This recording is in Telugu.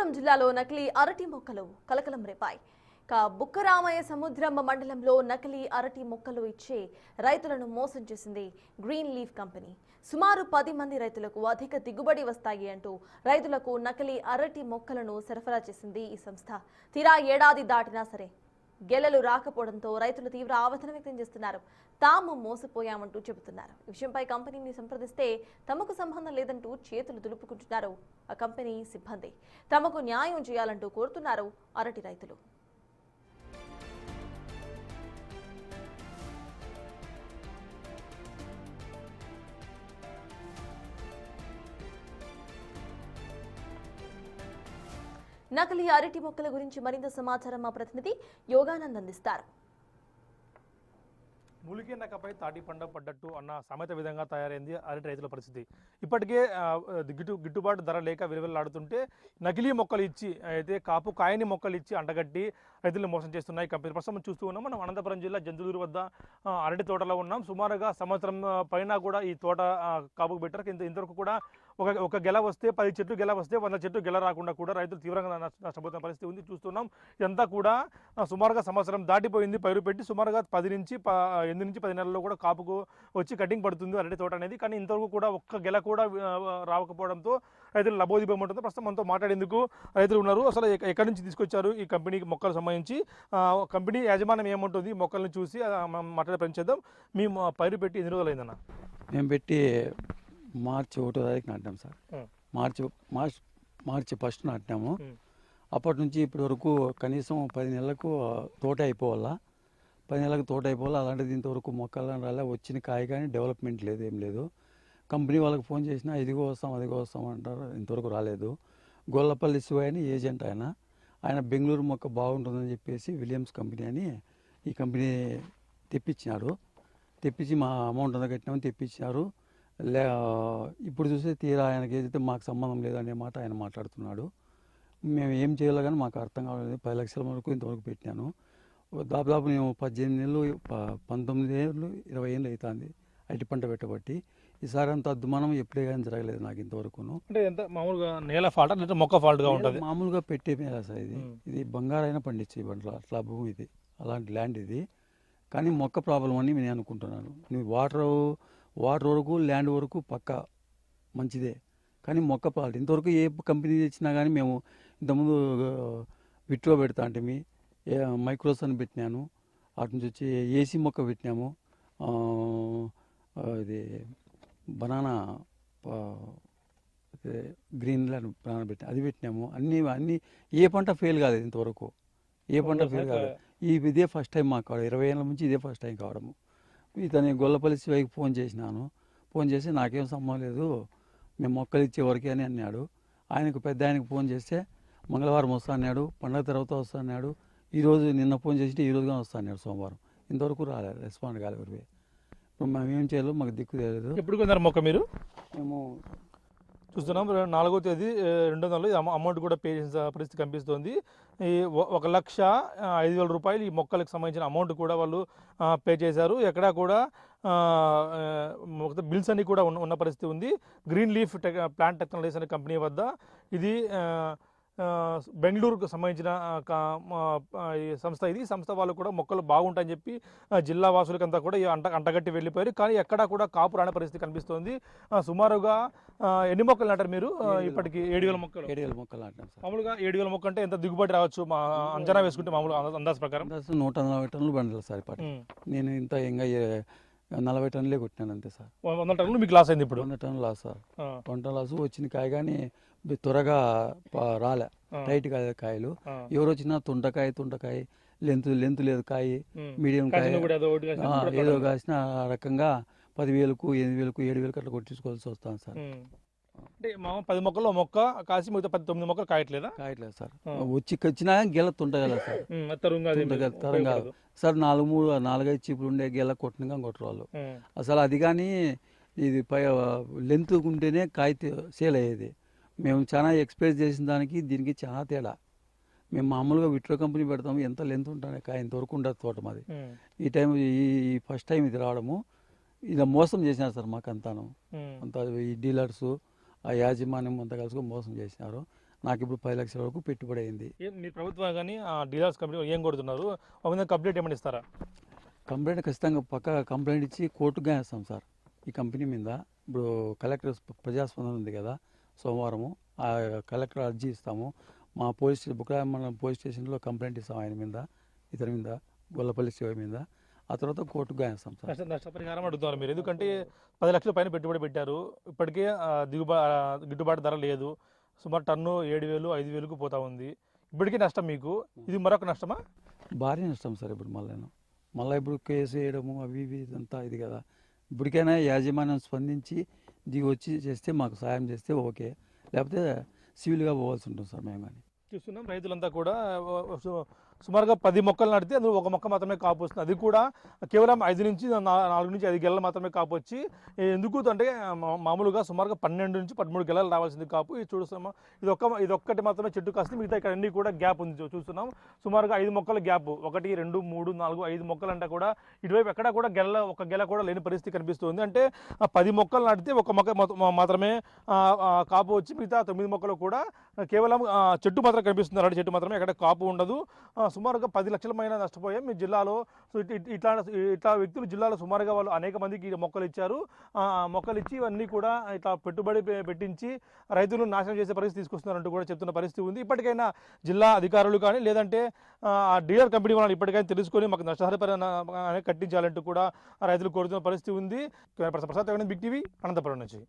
కొత్తగూడెం జిల్లాలో నకిలీ అరటి మొక్కలు కలకలం రేపాయి. బుక్కరామయ్య సముద్రం మండలంలో నకిలీ అరటి మొక్కలు ఇచ్చే రైతులను మోసం చేసింది గ్రీన్ లీఫ్ కంపెనీ. సుమారు 10 మంది రైతులకు అధిక దిగుబడి వస్తాయి అంటూ రైతులకు నకిలీ అరటి మొక్కలను సరఫరా చేసింది ఈ సంస్థ. తీరా ఏడాది దాటినా సరే గెలలు రాకపోవడంతో రైతులు తీవ్ర ఆవేదన వ్యక్తం చేస్తున్నారు. తాము మోసపోయామంటూ చెబుతున్నారు. ఈ విషయంపై కంపెనీని సంప్రదిస్తే తమకు సంబంధం లేదంటూ చేతులు దులుపుకుంటున్నారు ఆ కంపెనీ సిబ్బంది. తమకు న్యాయం చేయాలంటూ కోరుతున్నారు అరటి రైతులు. నకిలీ అరటి మొక్కల గురించి మరింత సమాచారం మా ప్రతినిధి యోగానంద్ అందిస్తారు. మూలికే నక్కపై తాటి పండ పడ్డట్టు అన్న సామెత విధంగా తయారైంది అరటి రైతుల పరిస్థితి. ఇప్పటికే గిట్టుబాటు ధర లేక విలువలాడుతుంటే నకిలీ మొక్కలు ఇచ్చి అయితే కాయని మొక్కలు ఇచ్చి అంటగట్టి రైతులను మోసం చేస్తున్నాయి కంపెనీ. ప్రస్తుతం చూస్తూ ఉన్నాం మనం అనంతపురం జిల్లా జంతులూరు వద్ద అరటి తోటలో ఉన్నాం. సుమారుగా సంవత్సరం పైన కూడా ఈ తోట కాపుకు పెట్టారు. ఇంతవరకు కూడా ఒక గెల వస్తే 10 చెట్లు గెల వస్తే 100 చెట్లు గెల రాకుండా కూడా రైతులు తీవ్రంగా నష్టపోతున్న పరిస్థితి ఉంది. చూస్తున్నాం ఇదంతా కూడా సుమారుగా సంవత్సరం దాటిపోయింది. పైరు పెట్టి సుమారుగా 8 నుంచి 10 నెలల్లో కూడా కాపుకు వచ్చి కటింగ్ పడుతుంది అరటి తోట అనేది. కానీ ఇంతవరకు కూడా ఒక్క గెల కూడా రాకపోవడంతో రైతులు లబోదిబోమంటుంది. ప్రస్తుతం మనతో మాట్లాడేందుకు రైతులు ఉన్నారు. అసలు ఎక్కడి నుంచి తీసుకొచ్చారు ఈ కంపెనీకి మొక్కలకు సంబంధించి, కంపెనీ యాజమాన్యం ఏముంటుంది, మొక్కలను చూసి మాట్లాడే పనిచేద్దాం. మేము పైరు పెట్టి ఎన్ని రోజులు అయిందన్న? మేము పెట్టి మార్చి 1వ తారీఖు నాటినాము సార్. మార్చి 1 నాటినాము. అప్పటి నుంచి ఇప్పటి వరకు కనీసం 10 నెలలకు తోట అయిపోవాలా, 10 నెలలకు తోట అయిపోవాలి. అలాంటిది ఇంతవరకు మొక్కలను రాలే, వచ్చిన కాయ కానీ డెవలప్మెంట్ లేదు, ఏం లేదు. కంపెనీ వాళ్ళకి ఫోన్ చేసినా ఇదిగో వస్తాం అంటారు, ఇంతవరకు రాలేదు. గొల్లపల్లి శివ అని ఏజెంట్ ఆయన బెంగళూరు మొక్క బాగుంటుందని చెప్పేసి విలియమ్స్ కంపెనీ అని ఈ కంపెనీ తెప్పించి మా అమౌంట్ అంతా కట్టినామని తెప్పించినారు. ఇప్పుడు చూస్తే తీరా ఆయనకి ఏదైతే మాకు సంబంధం లేదనే మాట ఆయన మాట్లాడుతున్నాడు. మేము ఏం చేయాలో కానీ మాకు అర్థం కావలేదు. 10 లక్షల వరకు ఇంతవరకు పెట్టినాను. దాదాపు నేను 18 నెలలు 19 ఏళ్ళు 20 ఏళ్ళు అవుతుంది అరటి పంట పెట్టబట్టి. ఈసారి అంత అద్దుమానం ఎప్పుడే కానీ జరగలేదు నాకు ఇంతవరకును. అంటే ఎంత మామూలుగా నేల ఫాల్ట్ అంటే మొక్క ఫాల్ట్గా ఉంటుంది? మామూలుగా పెట్టే నేల సార్ ఇది బంగారైనా పండించే బండ్లు అట్లా భూమి ఇది, అలాంటి ల్యాండ్ ఇది. కానీ మొక్క ప్రాబ్లం అని నేను అనుకుంటున్నాను. నువ్వు వాటర్ వరకు ల్యాండ్ వరకు పక్క మంచిదే, కానీ మొక్క ప్రాబ్లం. ఇంతవరకు ఏ కంపెనీ తెచ్చినా కానీ మేము ఇంతకుముందు విట్రో పెడతా అంటే మైక్రోస్ అని పెట్టినాను. అటు నుంచి వచ్చి ఏసీ మొక్క పెట్టినాము, ఇది బనానా గ్రీన్ ల్యాండ్ బనానా పెట్టినా, అది పెట్టినాము. అన్నీ ఏ పంట ఫెయిల్ కాలేదు ఇంతవరకు, ఏ పంట ఫెయిల్ కాలేదు. ఇదే ఫస్ట్ టైం మాకు కావడం, 20 ఏళ్ళ నుంచి ఇదే ఫస్ట్ టైం కావడము. ఇతని గొల్లపల్లి శివకి ఫోన్ చేసి నాకేం సంబంధం లేదు, మేము మొక్కలు ఇచ్చే వరకే అని అన్నాడు. ఆయనకు ఫోన్ చేస్తే మంగళవారం వస్తా అన్నాడు, పండగ తర్వాత వస్తా అన్నాడు. ఈరోజు నిన్న ఫోన్ చేసి ఈరోజుగా వస్తా అన్నాడు సోమవారం. ఇంతవరకు రాలేదు, రెస్పాండ్ కాలేదు. ఇప్పుడు మేము ఏం చేయాలో మాకు దిక్కు తెలియదు. ఎప్పుడు కొన్నారు మొక్క మీరు? మేము చూస్తున్నాం 4వ తేదీ 200 అమౌంట్ కూడా పే చేసిన పరిస్థితి కనిపిస్తుంది. ఈ 1,05,000 రూపాయలు ఈ మొక్కలకు సంబంధించిన అమౌంట్ కూడా వాళ్ళు పే చేశారు. ఎక్కడా కూడా బిల్స్ అన్ని కూడా ఉన్న పరిస్థితి ఉంది. గ్రీన్ లీఫ్ ప్లాంట్ టెక్నాలజీస్ అనే కంపెనీ వద్ద ఇది బెంగళూరుకు సంబంధించిన సంస్థ. ఇది సంస్థ వాళ్ళు కూడా మొక్కలు బాగుంటాయని చెప్పి జిల్లా వాసులకంతా కూడా అంటగట్టి వెళ్ళిపోయారు. కానీ ఎక్కడా కూడా కాపు రాని పరిస్థితి కనిపిస్తుంది. సుమారుగా ఎన్ని మొక్కలు నాటారు మీరు ఇప్పటికి? 7,000 మొక్కలు. 7,000 మొక్కలు నాటాం. మామూలుగా 7,000 మొక్క అంటే ఎంత దిగుబడి రావచ్చు అంచనా వేసుకుంటే? మామూలుగా అందాజ ప్రకారం 140 టన్నులు బండాలి సార్. ఇప్పటి నేను ఇంత ఇంకా 40 టన్నులే కొట్టినాను అంతే సార్. 100 టన్నులు మీకు లాస్ అయింది ఇప్పుడు? 100 టన్నులు లాస్ సార్. 100 టన్నులు లాస్ వచ్చిన కాయ కానీ త్వరగా రాలే, టైట్ కాయలు. ఎవరు వచ్చినా తుంటకాయ లెంత్ లేదు కాయ, మీడియం కాయ ఏదో కాసిన ఆ రకంగా 10,000కు 8,000కు 7,000కు అట్లా కొట్టించుకోవాల్సి వస్తాను సార్. అంటే 10 మొక్కల్లో మొక్క కాసి మిగతా 9 మొక్కలు కాయట్లేదు సార్. వచ్చినా గెల తుంటగల సార్, తరం కాదు సార్. 4-5 చీపులు ఉండే గెల కొట్టరు వాళ్ళు అసలు. అది కానీ ఇది లెంత్ ఉంటేనే కాయ సేల్ అయ్యేది. మేము చాలా ఎక్స్పెక్ట్ చేసిన దానికి దీనికి చాలా తేడా. మేము మామూలుగా విట్రో కంపెనీ పెడతాము, ఎంత లెంత్ ఉంటుంది కాయ ఇంతవరకు ఉండదు తోట మాది. ఈ టైం ఈ ఫస్ట్ టైం ఇది రావడము, ఇలా మోసం చేసినారు సార్ మాకు అంతాను. అంతా ఈ డీలర్సు ఆ యాజమాన్యం అంతా కలుసుకొని మోసం చేసినారు. నాకు ఇప్పుడు 10 లక్షల వరకు పెట్టుబడి అయింది. మీ ప్రభుత్వం కానీ డీలర్స్ కంపెనీ ఏం కొడుతున్నారు? ఒక విధంగా కంప్లీట్ ఏమని ఇస్తారా? కంప్లైంట్ ఖచ్చితంగా పక్కా కంప్లైంట్ ఇచ్చి కోర్టుగా వేస్తాం సార్ ఈ కంపెనీ మీద. ఇప్పుడు కలెక్టర్ ప్రజాస్పందన ఉంది కదా, సోమవారము ఆ కలెక్టర్ అర్జీ ఇస్తాము. మా పోలీస్ స్టేషన్ బుక్రాయ మండలం పోలీస్ స్టేషన్లో కంప్లైంట్ ఇస్తాం ఆయన మీద, ఇతని మీద, గొల్లపల్లి శివ మీద. ఆ తర్వాత కోర్టుగా వేస్తాం సార్. నష్టపరిహారం అడుగుతున్నారు మీరు, ఎందుకంటే 10 లక్షల పైన పెట్టుబడి పెట్టారు, ఇప్పటికే గిట్టుబాటు ధర లేదు, సుమారు టన్ను 7,000 5,000కు పోతా ఉంది, ఇప్పటికీ నష్టం మీకు. ఇది మరొక నష్టమా? భారీ నష్టం సార్. ఇప్పుడు మళ్ళీ ఇప్పుడు కేసు వేయడము అవి ఇవి ఇదంతా ఇది కదా. ఇప్పటికైనా యాజమాన్యం స్పందించి దిగి వచ్చి చేస్తే మాకు సాయం చేస్తే ఓకే, లేకపోతే సివిల్గా పోవాల్సి ఉంటుంది సార్ మేము. కానీ చూస్తున్నాం రైతులంతా కూడా సుమారుగా 10 మొక్కలు నాటితే అందులో ఒక మొక్క మాత్రమే కాపు వస్తుంది, అది కూడా కేవలం 5 నుంచి 4 నుంచి 5 గెలలు మాత్రమే కాపు వచ్చి. ఎందుకు అంటే మామూలుగా సుమారుగా 12 నుంచి 13 గెలలు రావాల్సింది కాపు. ఇది చూస్తున్నాం, ఇదొక్కటి మాత్రమే చెట్టు కాస్తుంది, మిగతా ఇక్కడ అన్ని కూడా గ్యాప్ ఉంది. చూస్తున్నాం సుమారుగా 5 మొక్కల గ్యాప్, 1 2 3 4 5 మొక్కలు అంటే కూడా ఇటువైపు ఎక్కడ కూడా ఒక గెల కూడా లేని పరిస్థితి కనిపిస్తుంది. అంటే 10 మొక్కలు నాటితే ఒక మొక్క మాత్రమే కాపు వచ్చి, మిగతా 9 మొక్కలు కూడా కేవలం చెట్టు మాత్రం కనిపిస్తుంది, అరటి చెట్టు మాత్రమే, ఎక్కడ కాపు ఉండదు. సుమారుగా 10 లక్షల పైన నష్టపోయాం మీ జిల్లాలో. సో ఇట్లా వ్యక్తులు జిల్లాలో సుమారుగా వాళ్ళు అనేక మందికి మొక్కలు ఇచ్చారు. మొక్కలు ఇచ్చి ఇవన్నీ కూడా ఇట్లా పెట్టుబడి పెట్టించి రైతులను నాశనం చేసే పరిస్థితి తీసుకొస్తున్నారంటూ కూడా చెప్తున్న పరిస్థితి ఉంది. ఇప్పటికైనా జిల్లా అధికారులు కానీ లేదంటే డీలర్ కంపెనీ వాళ్ళు ఇప్పటికైనా తెలుసుకొని మాకు నష్టపరిహారం కట్టించాలంటూ కూడా రైతులు కోరుతున్న పరిస్థితి ఉంది. ప్రసాద్ బిగ్ టీవీ, అనంతపురం నుంచి.